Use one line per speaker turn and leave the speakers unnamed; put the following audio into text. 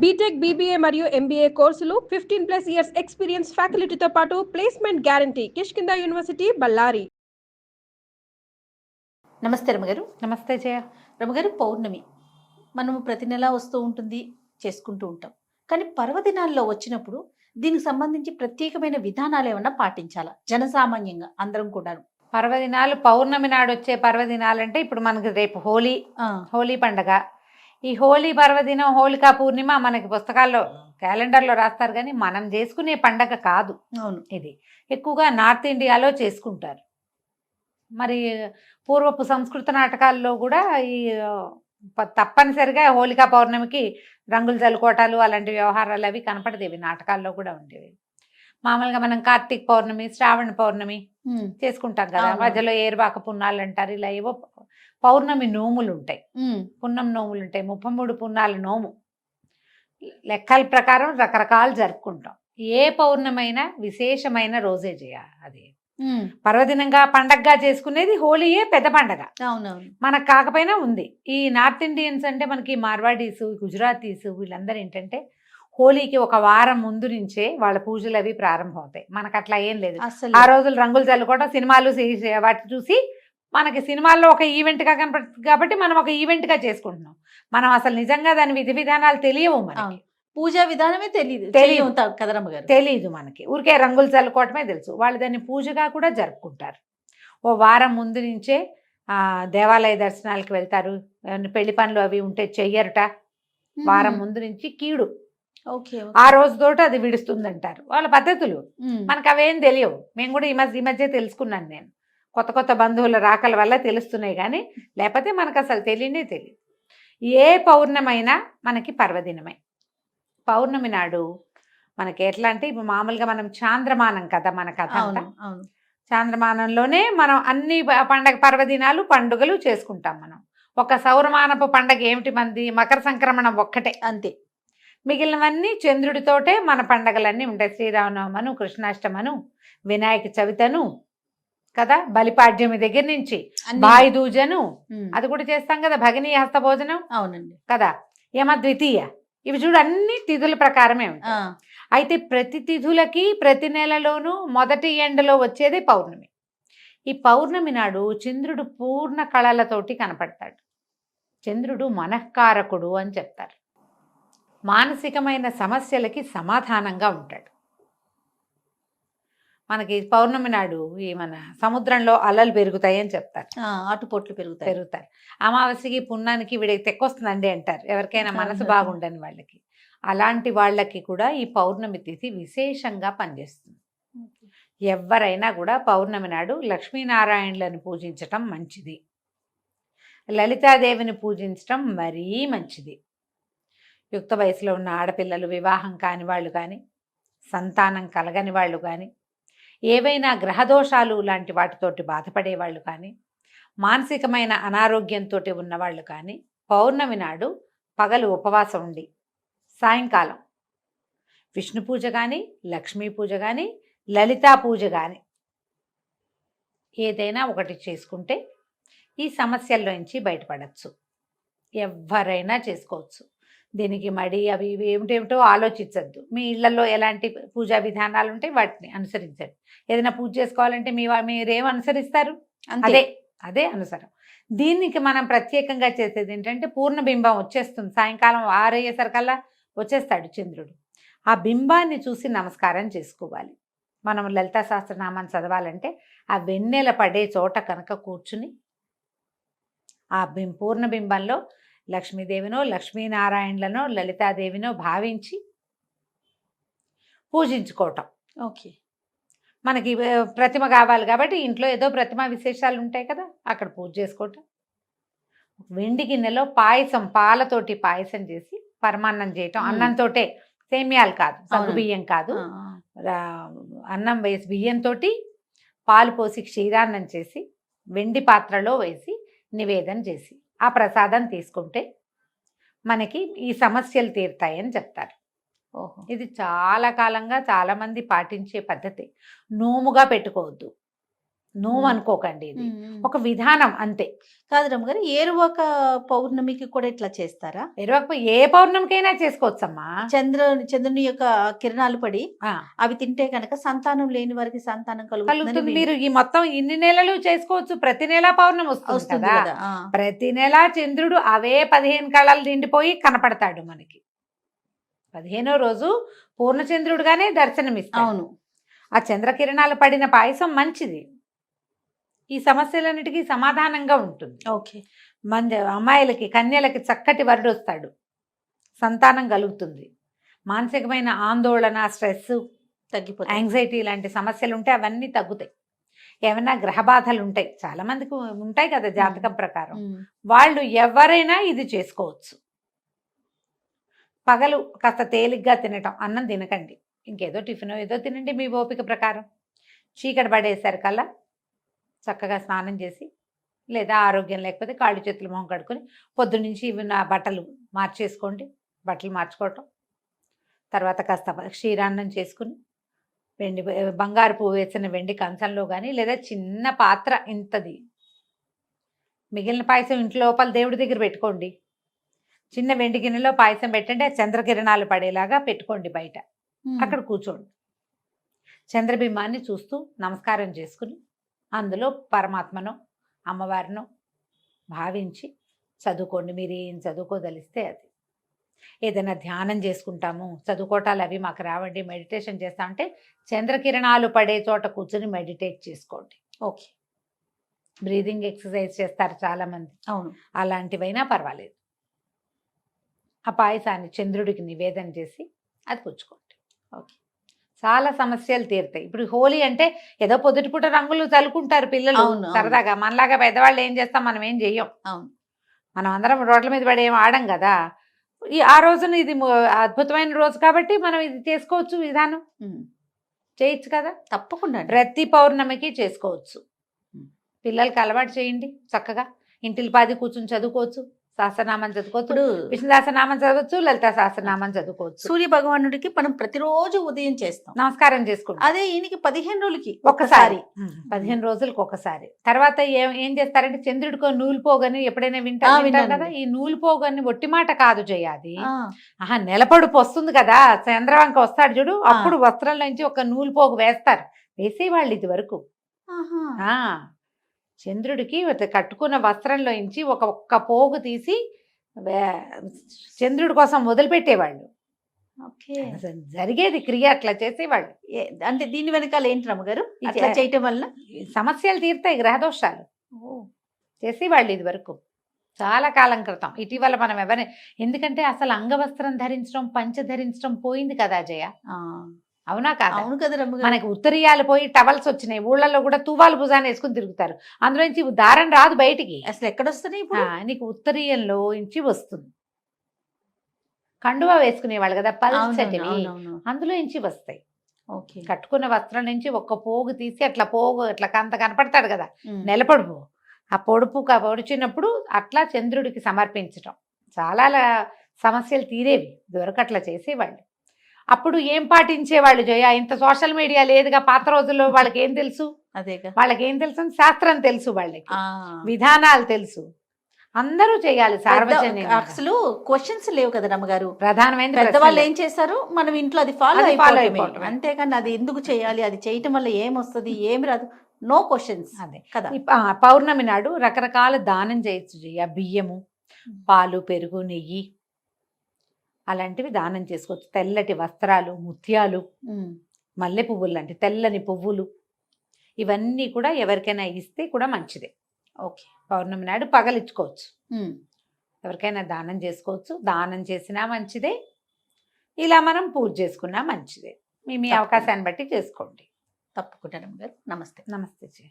BTech, BBA మరియు MBA కోర్సులు 15+ years experience ఫ్యాకల్టీతో పాటు placement guarantee. Kishkinda university, Ballari.
నమస్తే రమగారు.
నమస్తే జయ.
రమగారు, పౌర్ణమి మనము ప్రతి నెల వస్తూ ఉంటుంది, చేసుకుంటూ ఉంటాం. కానీ పర్వదినాల్లో వచ్చినప్పుడు దీనికి సంబంధించి ప్రత్యేకమైన విధానాలు ఏమన్నా పాటించాలా జనసామాన్యంగా అందరం కూడా?
పర్వదినాలు పౌర్ణమి నాడు వచ్చే పర్వదినాలు అంటే ఇప్పుడు మనకి రేపు హోలీ పండగ. ఈ హోలీ పర్వదినం, హోలికా పూర్ణిమ మనకి పుస్తకాల్లో క్యాలెండర్లో రాస్తారు, కానీ మనం చేసుకునే పండగ కాదు.
అవును,
ఇది ఎక్కువగా నార్త్ ఇండియాలో చేసుకుంటారు. మరి పూర్వపు సంస్కృత నాటకాల్లో కూడా ఈ తప్పనిసరిగా హోలికా పౌర్ణమికి రంగులు చల్లుకోవటాలు అలాంటి వ్యవహారాలు అవి కనపడేవి, నాటకాల్లో కూడా ఉండేవి. మామూలుగా మనం కార్తీక పౌర్ణమి, శ్రావణ పౌర్ణమి చేసుకుంటాం కదా, మధ్యలో ఏరువాక పున్నాలు అంటారు. ఇలా ఏవో పౌర్ణమి నోములు ఉంటాయి, పున్నం నోములు ఉంటాయి. 33 పున్నాల నోము లెక్కల ప్రకారం రకరకాలు జరుపుకుంటాం. ఏ పౌర్ణమైనా విశేషమైన రోజే చేయాలి. అది పర్వదినంగా పండగగా చేసుకునేది హోలీయే పెద్ద పండగ.
అవునవును,
మనకు కాకపోయినా ఉంది. ఈ నార్త్ ఇండియన్స్ అంటే మనకి మార్వాడీసు, గుజరాతీసు వీళ్ళందరూ ఏంటంటే హోలీకి ఒక వారం ముందు నుంచే వాళ్ళ పూజలు అవి ప్రారంభం అవుతాయి. మనకు అట్లా ఏం లేదు. ఆ రోజులు రంగులు చల్లుకోవడం, సినిమాలు వాటి చూసి మనకి సినిమాల్లో ఒక ఈవెంట్గా కనపడుతుంది కాబట్టి మనం ఒక ఈవెంట్గా చేసుకుంటున్నాం. మనం అసలు నిజంగా దాని విధి విధానాలు తెలియవు, మనకి
పూజా విధానమే తెలియదు కదా రమ్మగారు.
తెలీదు మనకి, ఊరికే రంగులు చల్లుకోవటమే తెలుసు. వాళ్ళు దాన్ని పూజగా కూడా జరుపుకుంటారు. ఓ వారం ముందు నుంచే దేవాలయ దర్శనాలకు వెళ్తారు. పెళ్లి పనులు అవి ఉంటే చెయ్యరుట. వారం ముందు నుంచి కీడు ఆ రోజుతోటి అది విడుస్తుందంటారు వాళ్ళ పద్ధతులు. మనకు అవేం తెలియవు. మేము కూడా ఈ మధ్య తెలుసుకున్నాను. నేను కొత్త కొత్త బంధువుల రాకల వల్ల తెలుస్తున్నాయి, కానీ లేకపోతే మనకు అసలు తెలియదు. ఏ పౌర్ణమైనా మనకి పర్వదినమే. పౌర్ణమి నాడు మనకి ఎట్లా అంటే ఇప్పుడు మామూలుగా మనం చాంద్రమానం కదా, మన కథ అంతా చాంద్రమానంలోనే మనం అన్ని పర్వదినాలు పండుగలు చేసుకుంటాం. మనం ఒక సౌరమానపు పండగ ఏమిటి మంది, మకర సంక్రమణం ఒక్కటే, అంతే. మిగిలినవన్నీ చంద్రుడితోటే మన పండగలన్నీ ఉంటాయి. శ్రీరామనవమను, కృష్ణాష్టమను, వినాయక చవితను కదా, బలిపాడ్యమి దగ్గర నుంచి బాయి దూజను అది కూడా చేస్తాం కదా, భగిని హస్త భోజనం.
అవునండి
కదా, యమ ద్వితీయ, ఇవి చూడు అన్ని తిథుల ప్రకారమే ఉంటాయి. అయితే ప్రతి తిథులకి ప్రతి నెలలోనూ మొదటి ఎండలో వచ్చేది పౌర్ణమి. ఈ పౌర్ణమి నాడు చంద్రుడు పూర్ణ కళలతోటి కనపడతాడు. చంద్రుడు మనఃకారకుడు అని చెప్తారు. మానసికమైన సమస్యలకి సమాధానంగా ఉంటాడు. మనకి పౌర్ణమి నాడు ఈ మన సముద్రంలో అలలు పెరుగుతాయని చెప్తారు,
ఆటుపోట్లు పెరుగుతారు.
అమావాస్యకి పున్నానికి వీడికి తెక్కొస్తుందండి అంటారు ఎవరికైనా మనసు బాగుండని వాళ్ళకి. అలాంటి వాళ్ళకి కూడా ఈ పౌర్ణమి తిథి విశేషంగా పనిచేస్తుంది. ఎవరైనా కూడా పౌర్ణమి నాడు లక్ష్మీనారాయణులను పూజించటం మంచిది, లలితాదేవిని పూజించటం మరీ మంచిది. యుక్త వయసులో ఉన్న ఆడపిల్లలు, వివాహం కాని వాళ్ళు కానీ, సంతానం కలగని వాళ్ళు కానీ, ఏవైనా గ్రహదోషాలు లాంటి వాటితోటి బాధపడే వాళ్ళు కానీ, మానసికమైన అనారోగ్యంతో ఉన్నవాళ్ళు కానీ పౌర్ణమి నాడు పగలు ఉపవాసం ఉండి సాయంకాలం విష్ణు పూజ కానీ, లక్ష్మీ పూజ కానీ, లలితా పూజ కానీ ఏదైనా ఒకటి చేసుకుంటే ఈ సమస్యల్లోంచి బయటపడచ్చు. ఎవరైనా చేసుకోవచ్చు. దీనికి మడి అవి ఇవి ఏమిటేమిటో ఆలోచించద్దు. మీ ఇళ్లలో ఎలాంటి పూజా విధానాలు ఉంటాయి వాటిని అనుసరించండి. ఏదైనా పూజ చేసుకోవాలంటే మీరేం అనుసరిస్తారు, అదే అనుసరం. దీనికి మనం ప్రత్యేకంగా చేసేది ఏంటంటే పూర్ణబింబం వచ్చేస్తుంది. సాయంకాలం 6 అయ్యేసరికల్లా వచ్చేస్తాడు చంద్రుడు. ఆ బింబాన్ని చూసి నమస్కారం చేసుకోవాలి. మనం లలితా సహస్రనామాన్ని చదవాలంటే ఆ వెన్నెల పడే చోట కనుక కూర్చుని ఆ పూర్ణబింబంలో లక్ష్మీదేవినో, లక్ష్మీనారాయణులనో, లలితాదేవినో భావించి పూజించుకోవటం. మనకి ప్రతిమ కావాలి కాబట్టి ఇంట్లో ఏదో ప్రతిమ విశేషాలు ఉంటాయి కదా, అక్కడ పూజ చేసుకోవటం. వెండి గిన్నెలో పాయసం, పాలతోటి పాయసం చేసి పరమాన్నం చేయటం. అన్నంతోటే, సేమ్యాలు కాదు, సగ్గు బియ్యం కాదు, అన్నం వేసి బియ్యంతో పాలు పోసి క్షీరాన్నం చేసి వెండి పాత్రలో వేసి నివేదన చేసి ఆ ప్రసాదం తీసుకుంటే మనకి ఈ సమస్యలు తీరుతాయని చెప్తారు. ఇది చాలా కాలంగా చాలామంది పాటించే పద్ధతి. నోముగా పెట్టుకోవద్దు. నోము అనుకోకండి, ఇది
ఉమ్.
ఒక విధానం అంతే.
కాదు రమ్మగారు, ఏరువాక పౌర్ణమికి కూడా ఇట్లా చేస్తారా?
ఎరువకు ఏ పౌర్ణమికైనా చేసుకోవచ్చమ్మా.
చంద్రుని యొక్క కిరణాలు పడి
ఆ,
అవి తింటే కనుక సంతానం లేని వారికి సంతానం
కలుగుతుంది.
కలుగుతుందని
మీరు ఈ మొత్తం ఇన్ని నెలలు చేసుకోవచ్చు, ప్రతి నెల పౌర్ణమి వస్తుంది
వస్తుంది
కదా.
కదా. ఆ.
ప్రతి నెల చంద్రుడు అవే 15 కళలు నిండిపోయి కనపడతాడు మనకి. 15వ రోజు పూర్ణచంద్రుడుగానే దర్శనమిస్తాడు.
అవును.
ఆ చంద్రకిరణాలు పడిన పాయసం మంచిది, ఈ సమస్యలన్నిటికీ సమాధానంగా ఉంటుంది.
ఓకే.
అమ్మాయిలకి కన్యలకి చక్కటి వరుడు వస్తాడు, సంతానం కలుగుతుంది, మానసికమైన ఆందోళన, స్ట్రెస్,
తగ్గిపోతాయి.
యాంగ్జైటీ లాంటి సమస్యలు ఉంటే అవన్నీ తగ్గుతాయి. ఏమైనా గ్రహ బాధలు ఉంటాయి, చాలా మందికి ఉంటాయి కదా జాతకం ప్రకారం,
ఉమ్.
వాళ్ళు ఎవరైనా ఇది చేసుకోవచ్చు. పగలు కాస్త తేలిగ్గా తినటం, అన్నం తినకండి, ఇంకేదో టిఫిన్ ఏదో తినండి మీ ఓపిక ప్రకారం. చీకటి పడేసరికల్లా చక్కగా స్నానం చేసి, లేదా ఆరోగ్యం లేకపోతే కాళ్ళు చేతులు మొహం కడుక్కొని పొద్దున్నుంచి ఇవి నా బట్టలు మార్చేసుకోండి, బట్టలు మార్చుకోవటం. తర్వాత కాస్త క్షీరాన్నం చేసుకుని బంగారు పువ్వు వేసిన వెండి కంచంలో కానీ, లేదా చిన్న పాత్ర ఇంతది, మిగిలిన పాయసం ఇంట్లో లోపల దేవుడి దగ్గర పెట్టుకోండి. చిన్న వెండి గిన్నెలో పాయసం పెట్టండి, ఆ చంద్రకిరణాలు పడేలాగా పెట్టుకోండి బయట. అక్కడ కూర్చోండి, చంద్రబింబాన్ని చూస్తూ నమస్కారం చేసుకుని అందులో పరమాత్మను అమ్మవారిను భావించి చదువుకోండి. మీరు ఏం చదువుకోదలిస్తే అది. ఏదైనా ధ్యానం చేసుకుంటాము, చదువుకోవటాలు అవి మాకు రావండి, మెడిటేషన్ చేస్తామంటే చంద్రకిరణాలు పడే చోట కూర్చొని మెడిటేట్ చేసుకోండి.
ఓకే.
బ్రీదింగ్ ఎక్సర్సైజ్ చేస్తారు చాలామంది,
అవును.
అలాంటివైనా పర్వాలేదు. ఆ పాయసాన్ని చంద్రుడికి నివేదన చేసి అది పుచ్చుకోండి.
ఓకే.
చాలా సమస్యలు తీరుతాయి. ఇప్పుడు హోలీ అంటే ఏదో పొద్దుటిపూట రంగులు చల్లుకుంటారు పిల్లలు
అవును, అవును.
సరదాగా. మనలాగా పెద్దవాళ్ళు ఏం చేస్తాం, మనం ఏం చెయ్యం.
అవును.
మనం అందరం రోడ్ల మీద పడి ఏం ఆడం కదా. ఆ రోజున ఇది అద్భుతమైన రోజు కాబట్టి మనం ఇది చేసుకోవచ్చు, విధానం
ఉమ్.
చేయొచ్చు కదా.
తప్పకుండా అండి.
ప్రతి పౌర్ణమికి చేసుకోవచ్చు. పిల్లలకి అలవాటు చేయండి, చక్కగా ఇంటిల్లి పాది కూర్చుని చదువుకోవచ్చు, సహస్రనామం చదువుకోవచ్చు,
ఇప్పుడు
విష్ణు సహస్రనామం చదవచ్చు, లలిత సహస్రనామం చదువుకోవచ్చు.
సూర్య భగవానుడికి మనం ప్రతిరోజు ఉదయం చేస్తాం,
నమస్కారం చేసుకుంటాం.
అదే ఈయనకి 15 రోజులకి
ఒక్కసారి 15 రోజులకు ఒకసారి. తర్వాత ఏం చేస్తారంటే చంద్రుడికో నూలు పోగని ఎప్పుడైనా వింటారు
విన్నానండి.
కదా. ఈ నూలు పోగని ఒట్టి మాట కాదు చేయాలి.
ఆ,
ఆహా, నెలపడుపు వస్తుంది కదా, చంద్రవంక వస్తాడు చూడు, అప్పుడు వస్త్రంలో నుంచి ఒక నూలు పోగు వేస్తారు, వేసేవాళ్ళు ఇది వరకు.
ఆహా.
చంద్రుడికి కట్టుకున్న వస్త్రంలో నుంచి ఒక్క పోగు తీసి చంద్రుడి కోసం వదిలిపెట్టేవాళ్ళు.
ఓకే.
జరిగేది క్రియ, అట్లా చేసేవాళ్ళు.
అంటే దీని వెనకాల ఏంటి రమ్మగారు, అట్లా చేయటం వల్ల
సమస్యలు తీరుతాయి, గ్రహదోషాలు. చేసేవాళ్ళు ఇది వరకు చాలా కాలం క్రితం. ఇటీవల మనం ఎవరి, ఎందుకంటే అసలు అంగవస్త్రం ధరించడం, పంచ ధరించడం పోయింది కదా జయ. అవునా కాదా?
అవును కదా రమ్మగారు.
మనకి ఉత్తరీయాలు పోయి టవల్స్ వచ్చినాయి, ఊళ్ళల్లో కూడా తువాలు భుజాన్ని వేసుకుని తిరుగుతారు, అందులో నుంచి దారం రాదు బయటికి.
అసలు ఎక్కడొస్తున్నాయి ఇప్పుడు?
నీకు ఉత్తరీయంలో నుంచి వస్తుంది. కండువా వేసుకునేవాళ్ళు కదా పల్చటివి, అందులో నుంచి వస్తాయి.
ఓకే.
కట్టుకున్న వస్త్రం నుంచి ఒక్క పోగు తీసి అట్లా పోగు అట్లా కంత కనపడతాడు కదా నెలపొడుపు, ఆ పొడిచినప్పుడు అట్లా చంద్రుడికి సమర్పించటం. చాలా సమస్యలు తీరేవి ఇదివరకు, అట్లా చేసేవాళ్ళు. అప్పుడు ఏం పాటించేవాళ్ళు జయ, ఇంత సోషల్ మీడియా లేదుగా పాత రోజుల్లో. వాళ్ళకి ఏం తెలుసు?
అదేగా,
వాళ్ళకి ఏం తెలుసు? శాస్త్రం తెలుసు, వాళ్ళకి విధానాలు తెలుసు, అందరూ చేయాలి సార్వజనిక.
అసలు క్వశ్చన్స్ లేవు కదా రమ్మగారు.
ప్రధానమైన
పెద్దవాళ్ళు ఏం చేశారు, మనం ఇంట్లో అది ఫాలో అయిపోవటమే.
అయిపోవటమే.
అంతేకాని అది ఎందుకు చేయాలి, అది చేయటం వల్ల ఏమొస్తుంది, ఏమి రాదు, నో క్వశ్చన్స్.
అదే
కదా.
పౌర్ణమి నాడు రకరకాల దానం చేయొచ్చు జయ. బియ్యము, పాలు, పెరుగు, నెయ్యి అలాంటివి దానం చేసుకోవచ్చు. తెల్లటి వస్త్రాలు, ముత్యాలు, మల్లె పువ్వులు లాంటి తెల్లని పువ్వులు, ఇవన్నీ కూడా ఎవరికైనా ఇస్తే కూడా మంచిదే.
ఓకే.
పౌర్ణమి నాడు పగలిచ్చుకోవచ్చు, ఎవరికైనా దానం చేసుకోవచ్చు. దానం చేసినా మంచిదే, ఇలా మనం పూజ చేసుకున్నా మంచిదే. మీ అవకాశాన్ని బట్టి చేసుకోండి.
తప్పకుండా రమ్మగారు. నమస్తే.
నమస్తే జయ.